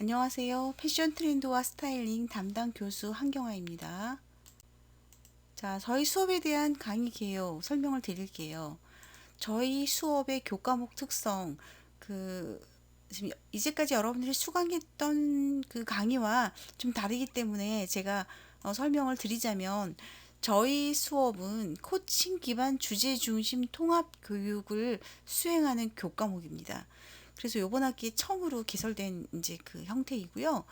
안녕하세요. 패션 트렌드와 스타일링 담당 교수 한경아입니다. 자, 저희 수업에 대한 강의 개요 설명을 드릴게요. 저희 수업의 교과목 특성, 그, 지금 이제까지 여러분들이 수강했던 그 강의와 좀 다르기 때문에 제가 설명을 드리자면, 저희 수업은 코칭 기반 주제 중심 통합 교육을 수행하는 교과목입니다. 그래서 이번 학기 처음으로 개설된 이제 그 형태이고요.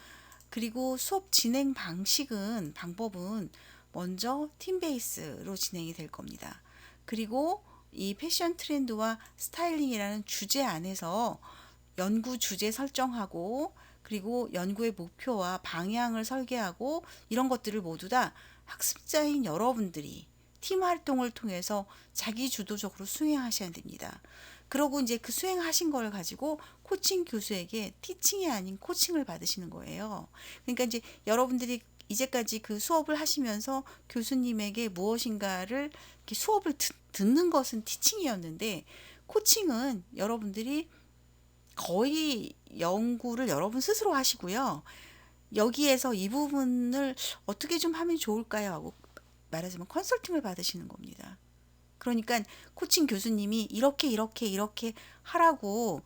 그리고 수업 진행 방법은 먼저 팀 베이스로 진행이 될 겁니다. 그리고 이 패션 트렌드와 스타일링이라는 주제 안에서 연구 주제 설정하고, 그리고 연구의 목표와 방향을 설계하고, 이런 것들을 모두 다 학습자인 여러분들이 팀 활동을 통해서 자기 주도적으로 수행하셔야 됩니다. 그러고 이제 그 수행하신 걸 가지고 코칭 교수에게 티칭이 아닌 코칭을 받으시는 거예요. 그러니까 이제 여러분들이 이제까지 그 수업을 하시면서 교수님에게 무엇인가를 이렇게 수업을 듣는 것은 티칭이었는데, 코칭은 여러분들이 거의 연구를 여러분 스스로 하시고요. 여기에서 이 부분을 어떻게 좀 하면 좋을까요? 하고 말하자면 컨설팅을 받으시는 겁니다. 그러니까 코칭 교수님이 이렇게 하라고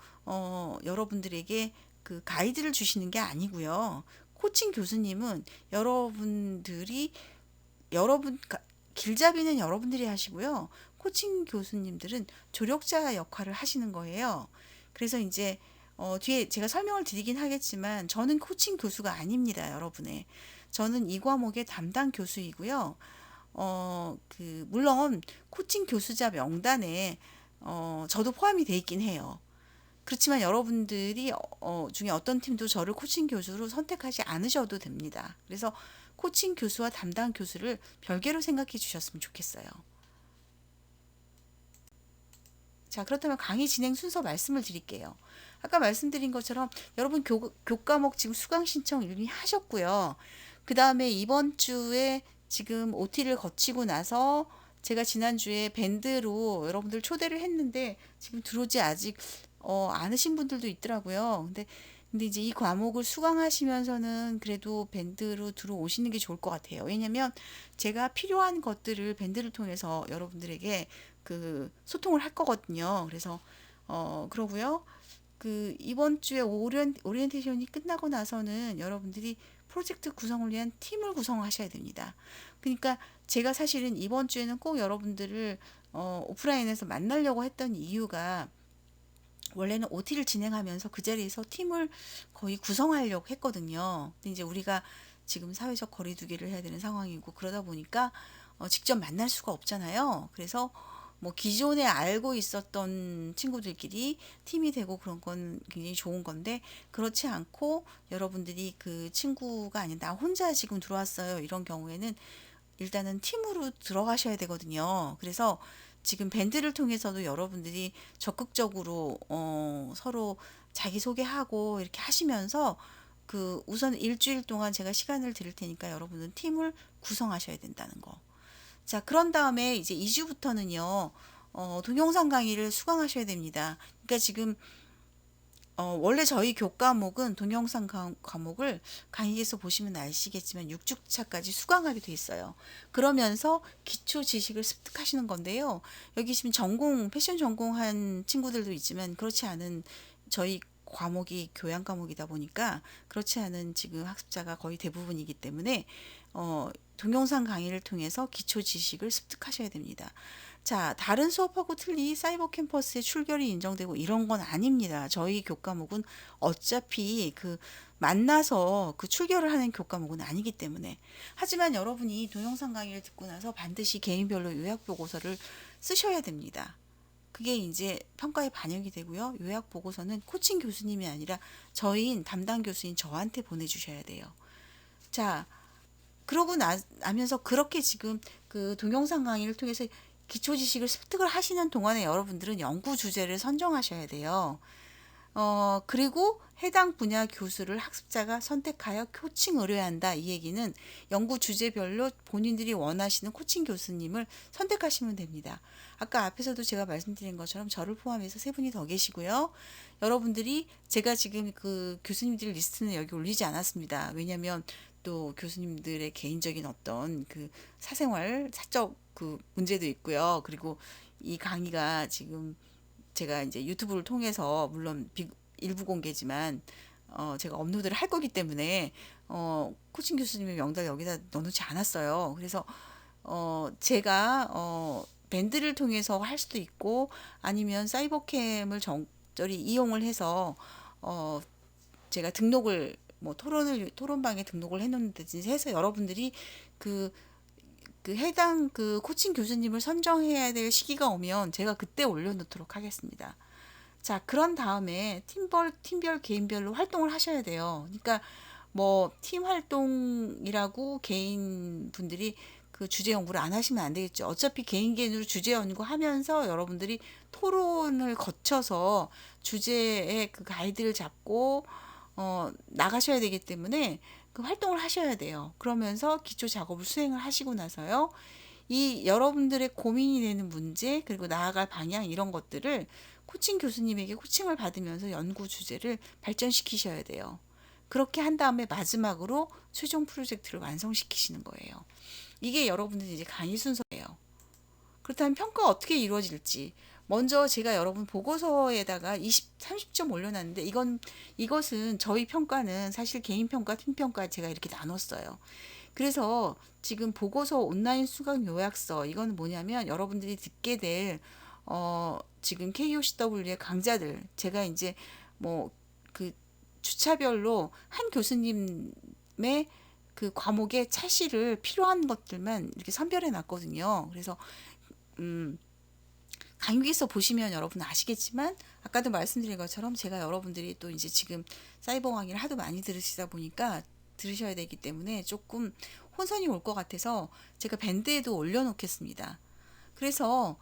여러분들에게 그 가이드를 주시는 게 아니고요. 코칭 교수님은 여러분 길잡이는 여러분들이 하시고요. 코칭 교수님들은 조력자 역할을 하시는 거예요. 그래서 이제 뒤에 제가 설명을 드리긴 하겠지만, 저는 코칭 교수가 아닙니다, 여러분의. 저는 이 과목의 담당 교수이고요. 물론 코칭 교수자 명단에 저도 포함이 돼 있긴 해요. 그렇지만 여러분들이 중에 어떤 팀도 저를 코칭 교수로 선택하지 않으셔도 됩니다. 그래서 코칭 교수와 담당 교수를 별개로 생각해 주셨으면 좋겠어요. 자, 그렇다면 강의 진행 순서 말씀을 드릴게요. 아까 말씀드린 것처럼 여러분 교과목 지금 수강 신청 이미 하셨고요. 그 다음에 이번 주에 지금 OT를 거치고 나서 제가 지난주에 밴드로 여러분들 초대를 했는데 지금 들어오지 아직 않으신 분들도 있더라고요. 근데 이제 이 과목을 수강하시면서는 그래도 밴드로 들어오시는 게 좋을 것 같아요. 왜냐면 제가 필요한 것들을 밴드를 통해서 여러분들에게 그 소통을 할 거거든요. 그래서 그러고요. 그 이번 주에 오리엔테이션이 끝나고 나서는 여러분들이 프로젝트 구성을 위한 팀을 구성하셔야 됩니다. 그러니까 제가 사실은 이번 주에는 꼭 여러분들을 오프라인에서 만나려고 했던 이유가, 원래는 OT를 진행하면서 그 자리에서 팀을 거의 구성하려고 했거든요. 근데 이제 우리가 지금 사회적 거리두기를 해야 되는 상황이고, 그러다 보니까 직접 만날 수가 없잖아요. 그래서 뭐 기존에 알고 있었던 친구들끼리 팀이 되고 그런 건 굉장히 좋은 건데, 그렇지 않고 여러분들이 그 친구가 아닌 나 혼자 지금 들어왔어요, 이런 경우에는 일단은 팀으로 들어가셔야 되거든요. 그래서 지금 밴드를 통해서도 여러분들이 적극적으로 서로 자기소개하고 이렇게 하시면서, 그 우선 일주일 동안 제가 시간을 드릴 테니까 여러분은 팀을 구성하셔야 된다는 거. 자, 그런 다음에 이제 2주부터는요, 동영상 강의를 수강하셔야 됩니다. 그러니까 지금 원래 저희 교과목은 동영상 과목을 강의에서 보시면 아시겠지만 6주차까지 수강하게 돼 있어요. 그러면서 기초 지식을 습득하시는 건데요. 여기 지금 패션 전공한 친구들도 있지만, 그렇지 않은, 저희 과목이 교양 과목이다 보니까 그렇지 않은 지금 학습자가 거의 대부분이기 때문에 동영상 강의를 통해서 기초 지식을 습득하셔야 됩니다. 자, 다른 수업하고 틀리 사이버 캠퍼스에 출결이 인정되고 이런 건 아닙니다. 저희 교과목은 어차피 그 만나서 그 출결을 하는 교과목은 아니기 때문에. 하지만 여러분이 동영상 강의를 듣고 나서 반드시 개인별로 요약 보고서를 쓰셔야 됩니다. 그게 이제 평가에 반영이 되고요. 요약 보고서는 코칭 교수님이 아니라 저희인 담당 교수인 저한테 보내주셔야 돼요. 자, 그러고 나면서 그렇게 지금 그 동영상 강의를 통해서 기초 지식을 습득을 하시는 동안에 여러분들은 연구 주제를 선정하셔야 돼요. 그리고 해당 분야 교수를 학습자가 선택하여 코칭 의뢰해야 한다. 이 얘기는 연구 주제별로 본인들이 원하시는 코칭 교수님을 선택하시면 됩니다. 아까 앞에서도 제가 말씀드린 것처럼 저를 포함해서 세 분이 더 계시고요. 여러분들이 제가 지금 그 교수님들 리스트는 여기 올리지 않았습니다. 왜냐하면 또 교수님들의 개인적인 어떤 그 사생활, 사적 그 문제도 있고요. 그리고 이 강의가 지금 제가 이제 유튜브를 통해서 물론 일부 공개지만 제가 업로드를 할 거기 때문에 코칭 교수님의 명단을 여기다 넣어놓지 않았어요. 그래서 제가 밴드를 통해서 할 수도 있고 아니면 사이버캠을 적절히 이용을 해서 제가 등록을 뭐 토론방에 등록을 해놓는다든지 해서 여러분들이 그 해당 그 코칭 교수님을 선정해야 될 시기가 오면 제가 그때 올려놓도록 하겠습니다. 자, 그런 다음에 팀별, 개인별로 활동을 하셔야 돼요. 그러니까 뭐 팀 활동이라고 개인 분들이 그 주제 연구를 안 하시면 안 되겠죠. 어차피 개인으로 주제 연구하면서 여러분들이 토론을 거쳐서 주제의 그 가이드를 잡고 나가셔야 되기 때문에 그 활동을 하셔야 돼요. 그러면서 기초 작업을 수행을 하시고 나서요. 이 여러분들의 고민이 되는 문제 그리고 나아갈 방향 이런 것들을 코칭 교수님에게 코칭을 받으면서 연구 주제를 발전시키셔야 돼요. 그렇게 한 다음에 마지막으로 최종 프로젝트를 완성시키시는 거예요. 이게 여러분들 이제 강의 순서예요. 그렇다면 평가가 어떻게 이루어질지 먼저 제가 여러분 보고서에다가 30점 올려놨는데 이것은 저희 평가는 사실 개인 평가, 팀 평가 제가 이렇게 나눴어요. 그래서 지금 보고서 온라인 수강 요약서 이건 뭐냐면 여러분들이 듣게 될 지금 KOCW의 강좌들 제가 이제 뭐 그 주차별로 한 교수님의 그 과목의 차시를 필요한 것들만 이렇게 선별해 놨거든요. 그래서 강의서 보시면 여러분 아시겠지만 아까도 말씀드린 것처럼 제가 여러분들이 또 이제 지금 사이버 강의를 하도 많이 들으시다 보니까 들으셔야 되기 때문에 조금 혼선이 올 것 같아서 제가 밴드에도 올려놓겠습니다. 그래서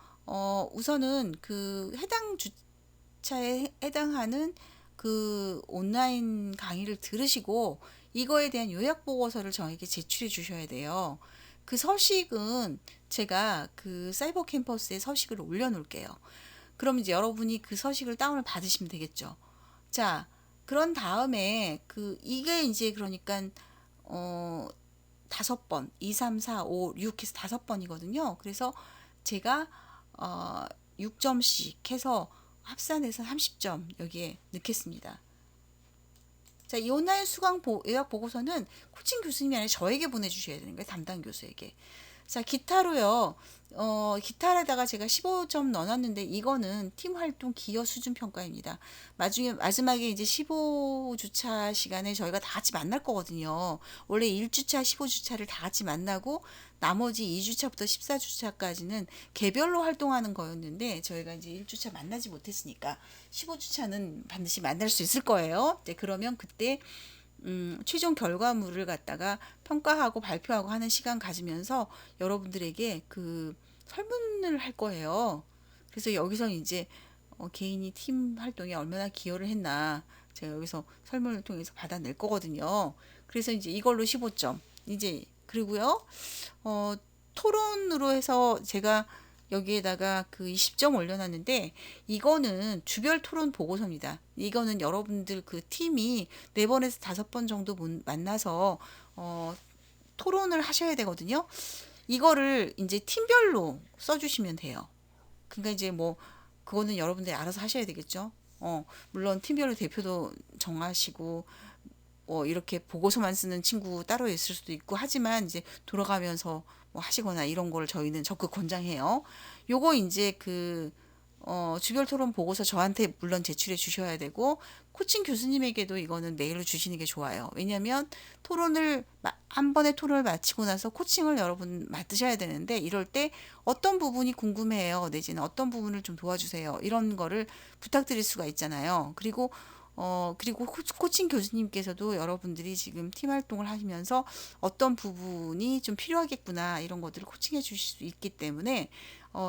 우선은 그 해당 주차에 해당하는 그 온라인 강의를 들으시고 이거에 대한 요약 보고서를 저에게 제출해 주셔야 돼요. 그 서식은 제가 그 사이버 캠퍼스에 서식을 올려놓을게요. 그럼 이제 여러분이 그 서식을 다운을 받으시면 되겠죠. 자, 그런 다음에 이게 이제 그러니까 5번, 2, 3, 4, 5, 6 해서 5번이거든요. 그래서 제가 6점씩 해서 합산해서 30점 여기에 넣겠습니다. 자, 이 온라인 수강 요약 보고서는 코칭 교수님이 아니라 저에게 보내주셔야 되는 거예요. 담당 교수에게. 자, 기타로요. 기타에다가 제가 15점 넣어놨는데 이거는 팀 활동 기여 수준 평가입니다. 마지막에 이제 15주차 시간에 저희가 다 같이 만날 거거든요. 원래 1주차, 15주차를 다 같이 만나고 나머지 2주차부터 14주차까지는 개별로 활동하는 거였는데 저희가 이제 1주차 만나지 못했으니까 15주차는 반드시 만날 수 있을 거예요. 네, 그러면 그때 최종 결과물을 갖다가 평가하고 발표하고 하는 시간 가지면서 여러분들에게 그 설문을 할 거예요. 그래서 여기서 이제 개인이 팀 활동에 얼마나 기여를 했나 제가 여기서 설문을 통해서 받아낼 거거든요. 그래서 이제 이걸로 15점 이제 그리고요 토론으로 해서 제가 여기에다가 그 20점 올려놨는데 이거는 주별 토론 보고서입니다. 이거는 여러분들 그 팀이 4번에서 5번 정도 만나서 토론을 하셔야 되거든요. 이거를 이제 팀별로 써주시면 돼요. 그러니까 이제 뭐 그거는 여러분들이 알아서 하셔야 되겠죠. 물론 팀별로 대표도 정하시고 이렇게 보고서만 쓰는 친구 따로 있을 수도 있고 하지만 이제 돌아가면서 뭐 하시거나 이런 걸 저희는 적극 권장해요. 요거 이제 주별 토론 보고서 저한테 물론 제출해 주셔야 되고 코칭 교수님에게도 이거는 메일로 주시는 게 좋아요. 왜냐면 한 번의 토론을 마치고 나서 코칭을 여러분 맡으셔야 되는데 이럴 때 어떤 부분이 궁금해요. 내지는 어떤 부분을 좀 도와주세요. 이런 거를 부탁드릴 수가 있잖아요. 그리고 코칭 교수님께서도 여러분들이 지금 팀 활동을 하시면서 어떤 부분이 좀 필요하겠구나 이런 것들을 코칭해 주실 수 있기 때문에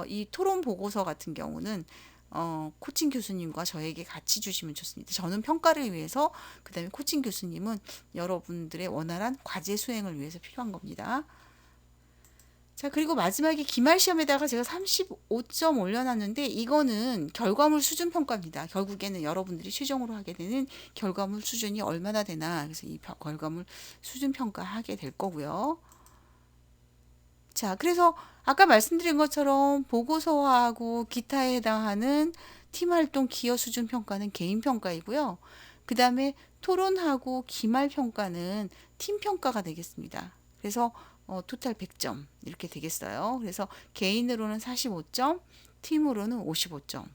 이 토론 보고서 같은 경우는 코칭 교수님과 저에게 같이 주시면 좋습니다. 저는 평가를 위해서, 그 다음에 코칭 교수님은 여러분들의 원활한 과제 수행을 위해서 필요한 겁니다. 자, 그리고 마지막에 기말 시험에다가 제가 35점 올려놨는데 이거는 결과물 수준 평가입니다. 결국에는 여러분들이 최종으로 하게 되는 결과물 수준이 얼마나 되나, 그래서 이 결과물 수준 평가하게 될 거고요. 자, 그래서 아까 말씀드린 것처럼 보고서하고 기타에 해당하는 팀 활동 기여 수준 평가는 개인 평가이고요. 그 다음에 토론하고 기말 평가는 팀 평가가 되겠습니다. 그래서 토탈 100점 이렇게 되겠어요. 그래서 개인으로는 45점, 팀으로는 55점.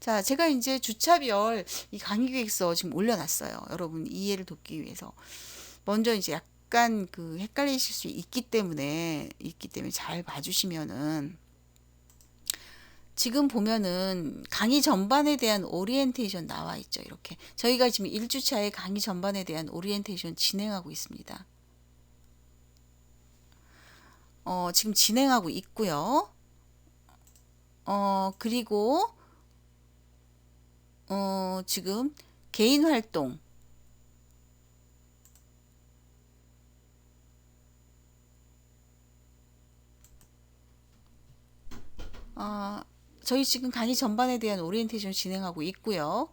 자, 제가 이제 주차별 이 강의 계획서 지금 올려놨어요. 여러분 이해를 돕기 위해서. 먼저 이제 약간 그 헷갈리실 수 있기 때문에 잘 봐주시면은, 지금 보면은 강의 전반에 대한 오리엔테이션 나와 있죠. 이렇게 저희가 지금 1주차에 강의 전반에 대한 오리엔테이션 진행하고 있습니다. 지금 진행하고 있고요. 그리고 지금 개인 활동, 저희 지금 강의 전반에 대한 오리엔테이션 진행하고 있고요.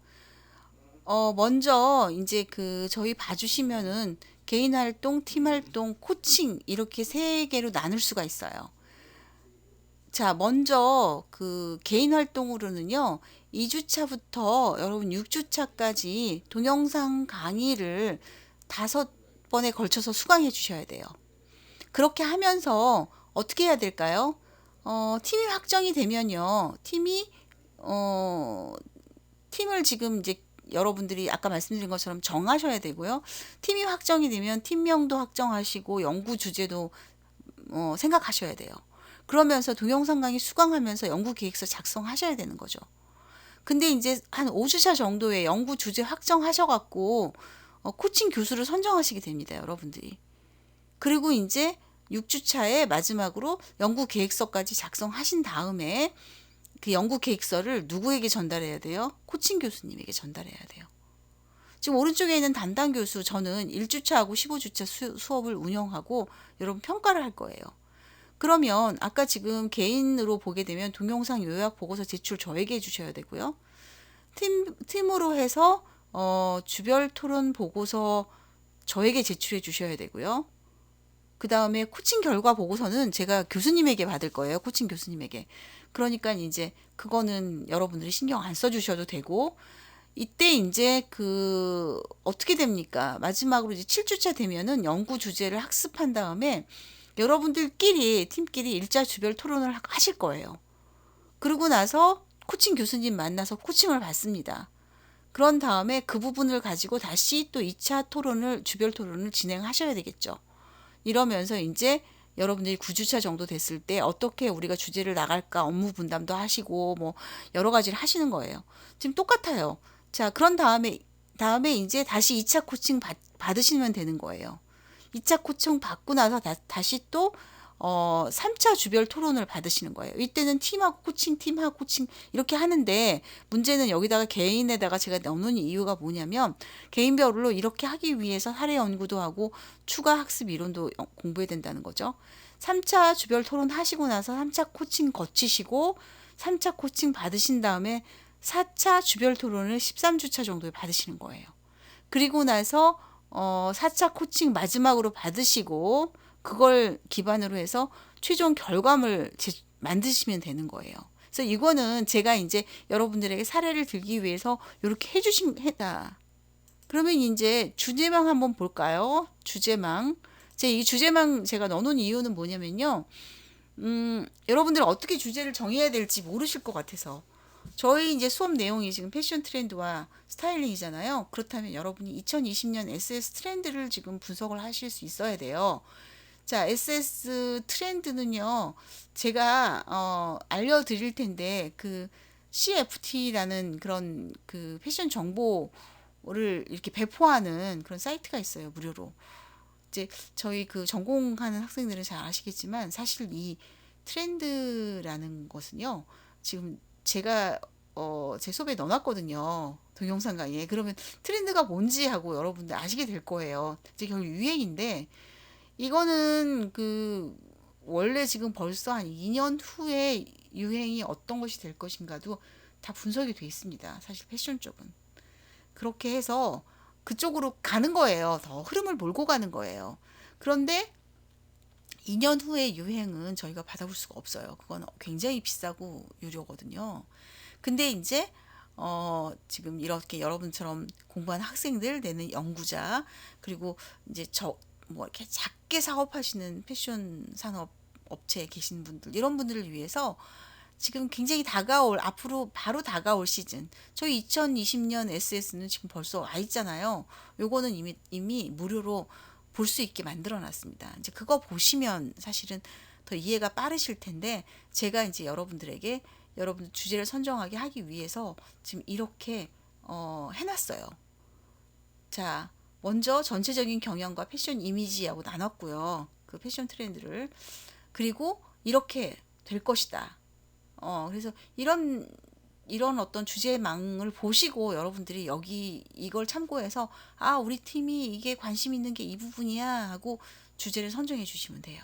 먼저 이제 그 저희 봐주시면은 개인 활동, 팀 활동, 코칭 이렇게 세 개로 나눌 수가 있어요. 자, 먼저 그 개인 활동으로는요, 2주차부터 여러분 6주차까지 동영상 강의를 5번에 걸쳐서 수강해 주셔야 돼요. 그렇게 하면서 어떻게 해야 될까요? 팀이 확정이 되면요, 팀을 지금 이제 여러분들이 아까 말씀드린 것처럼 정하셔야 되고요. 팀이 확정이 되면 팀명도 확정하시고 연구 주제도 생각하셔야 돼요. 그러면서 동영상 강의 수강하면서 연구 계획서 작성하셔야 되는 거죠. 근데 이제 한 5주차 정도에 연구 주제 확정하셔갖고 코칭 교수를 선정하시게 됩니다, 여러분들이. 그리고 이제 6주차에 마지막으로 연구 계획서까지 작성하신 다음에 그 연구 계획서를 누구에게 전달해야 돼요? 코칭 교수님에게 전달해야 돼요. 지금 오른쪽에 있는 담당 교수, 저는 1주차하고 15주차 수업을 운영하고 여러분 평가를 할 거예요. 그러면 아까 지금 개인으로 보게 되면 동영상 요약 보고서 제출 저에게 해주셔야 되고요. 팀으로 해서 주별 토론 보고서 저에게 제출해 주셔야 되고요. 그 다음에 코칭 결과 보고서는 제가 교수님에게 받을 거예요. 코칭 교수님에게. 그러니까 이제 그거는 여러분들이 신경 안 써주셔도 되고, 이때 이제 그 어떻게 됩니까? 마지막으로 이제 7주차 되면은 연구 주제를 학습한 다음에 여러분들끼리 팀끼리 일자 주별 토론을 하실 거예요. 그러고 나서 코칭 교수님 만나서 코칭을 받습니다. 그런 다음에 그 부분을 가지고 다시 또 2차 토론을, 주별 토론을 진행하셔야 되겠죠. 이러면서 이제 여러분들이 9주차 정도 됐을 때 어떻게 우리가 주제를 나갈까 업무 분담도 하시고 뭐 여러 가지를 하시는 거예요. 지금 똑같아요. 자, 그런 다음에 이제 다시 2차 코칭 받으시면 되는 거예요. 2차 코칭 받고 나서 다시 또 3차 주별 토론을 받으시는 거예요. 이때는 팀하고 코칭 이렇게 하는데, 문제는 여기다가 개인에다가 제가 넣는 이유가 뭐냐면, 개인별로 이렇게 하기 위해서 사례 연구도 하고 추가 학습 이론도 공부해야 된다는 거죠. 3차 주별 토론 하시고 나서 3차 코칭 거치시고 3차 코칭 받으신 다음에 4차 주별 토론을 13주차 정도에 받으시는 거예요. 그리고 나서 4차 코칭 마지막으로 받으시고 그걸 기반으로 해서 최종 결과물 만드시면 되는 거예요. 그래서 이거는 제가 이제 여러분들에게 사례를 들기 위해서 이렇게 해주신 해다. 그러면 이제 주제망 한번 볼까요? 주제망. 이 주제망 제가 넣어놓은 이유는 뭐냐면요. 여러분들 어떻게 주제를 정해야 될지 모르실 것 같아서. 저희 이제 수업 내용이 지금 패션 트렌드와 스타일링이잖아요. 그렇다면 여러분이 2020년 SS 트렌드를 지금 분석을 하실 수 있어야 돼요. 자, SS 트렌드는요, 제가 알려드릴 텐데, 그 CFT라는 그런 그 패션 정보를 이렇게 배포하는 그런 사이트가 있어요, 무료로. 이제 저희 그 전공하는 학생들은 잘 아시겠지만, 사실 이 트렌드라는 것은요, 지금 제가 제 수업에 넣어놨거든요. 동영상 강의에. 그러면 트렌드가 뭔지 하고 여러분들 아시게 될 거예요. 이제 결국 유행인데 이거는 그 원래 지금 벌써 한 2년 후에 유행이 어떤 것이 될 것인가도 다 분석이 돼 있습니다. 사실 패션 쪽은. 그렇게 해서 그쪽으로 가는 거예요. 더 흐름을 몰고 가는 거예요. 그런데 2년 후의 유행은 저희가 받아볼 수가 없어요. 그건 굉장히 비싸고 유료거든요. 근데 이제 지금 이렇게 여러분처럼 공부한 학생들 내는 연구자 그리고 이제 저 뭐 이렇게 작게 사업하시는 패션 산업 업체에 계신 분들 이런 분들을 위해서 지금 굉장히 다가올 앞으로 바로 다가올 시즌 저희 2020년 SS는 지금 벌써 와 있잖아요. 요거는 이미 무료로 볼 수 있게 만들어 놨습니다. 이제 그거 보시면 사실은 더 이해가 빠르실 텐데 제가 이제 여러분들에게 여러분 주제를 선정하게 하기 위해서 지금 이렇게 해놨어요. 자, 먼저 전체적인 경영과 패션 이미지하고 나눴고요. 그 패션 트렌드를. 그리고 이렇게 될 것이다. 그래서 이런 어떤 주제망을 보시고 여러분들이 여기 이걸 참고해서 아, 우리 팀이 이게 관심 있는 게 이 부분이야 하고 주제를 선정해 주시면 돼요.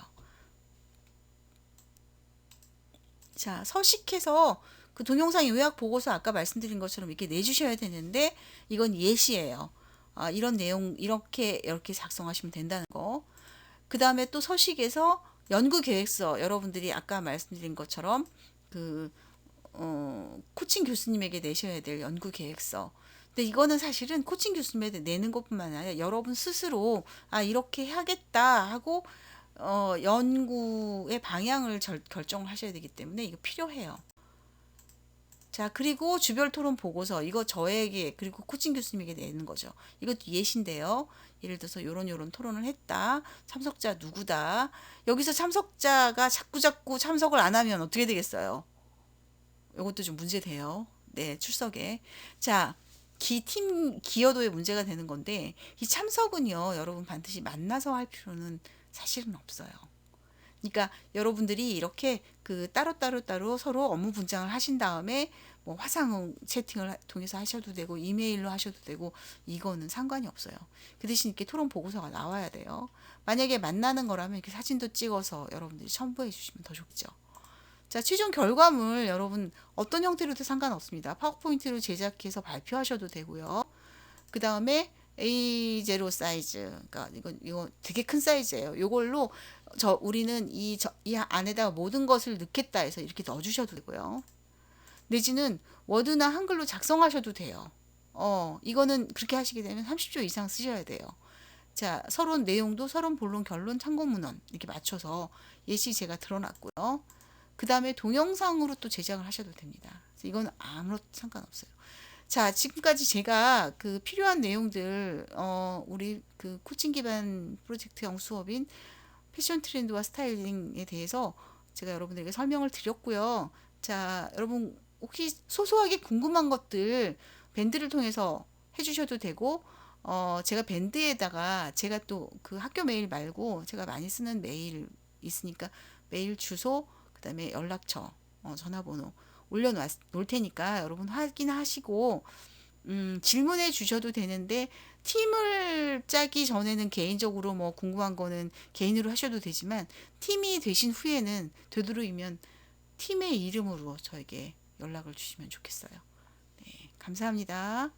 자, 서식해서 그 동영상 요약 보고서 아까 말씀드린 것처럼 이렇게 내주셔야 되는데 이건 예시예요. 아, 이런 내용 이렇게 작성하시면 된다는 거. 그 다음에 또 서식에서 연구 계획서 여러분들이 아까 말씀드린 것처럼 그 코칭 교수님에게 내셔야 될 연구 계획서. 근데 이거는 사실은 코칭 교수님에게 내는 것뿐만 아니라 여러분 스스로 아 이렇게 해야겠다 하고 연구의 방향을 결정을 하셔야 되기 때문에 이거 필요해요. 자, 그리고 주별 토론 보고서 이거 저에게 그리고 코칭 교수님에게 내는 거죠. 이것도 예시인데요. 예를 들어서 요런 토론을 했다. 참석자 누구다. 여기서 참석자가 자꾸 참석을 안 하면 어떻게 되겠어요? 이것도 좀 문제돼요. 네, 출석에. 자, 팀 기여도에 문제가 되는 건데 이 참석은요, 여러분 반드시 만나서 할 필요는 사실은 없어요. 그러니까 여러분들이 이렇게 그 따로 서로 업무 분장을 하신 다음에 뭐 화상 채팅을 통해서 하셔도 되고 이메일로 하셔도 되고 이거는 상관이 없어요. 그 대신 이렇게 토론 보고서가 나와야 돼요. 만약에 만나는 거라면 이렇게 사진도 찍어서 여러분들이 첨부해 주시면 더 좋죠. 자, 최종 결과물 여러분 어떤 형태로도 상관없습니다. 파워포인트로 제작해서 발표하셔도 되고요. 그 다음에 A0 사이즈, 그러니까 이거 되게 큰 사이즈예요. 이걸로 우리는 이 안에다가 모든 것을 넣겠다 해서 이렇게 넣어주셔도 되고요. 내지는 워드나 한글로 작성하셔도 돼요. 이거는 그렇게 하시게 되면 30조 이상 쓰셔야 돼요. 자, 서론 내용도 서론, 본론, 결론, 참고문헌 이렇게 맞춰서 예시 제가 들어놨고요. 그 다음에 동영상으로 또 제작을 하셔도 됩니다. 이건 아무런 상관없어요. 자, 지금까지 제가 그 필요한 내용들, 우리 그 코칭 기반 프로젝트형 수업인 패션 트렌드와 스타일링에 대해서 제가 여러분들에게 설명을 드렸고요. 자, 여러분 혹시 소소하게 궁금한 것들 밴드를 통해서 해주셔도 되고, 제가 밴드에다가 제가 또 그 학교 메일 말고 제가 많이 쓰는 메일 있으니까 메일 주소, 그 다음에 연락처, 전화번호 올려놓을 테니까 여러분 확인하시고 질문해 주셔도 되는데 팀을 짜기 전에는 개인적으로 뭐 궁금한 거는 개인으로 하셔도 되지만 팀이 되신 후에는 되도록이면 팀의 이름으로 저에게 연락을 주시면 좋겠어요. 네, 감사합니다.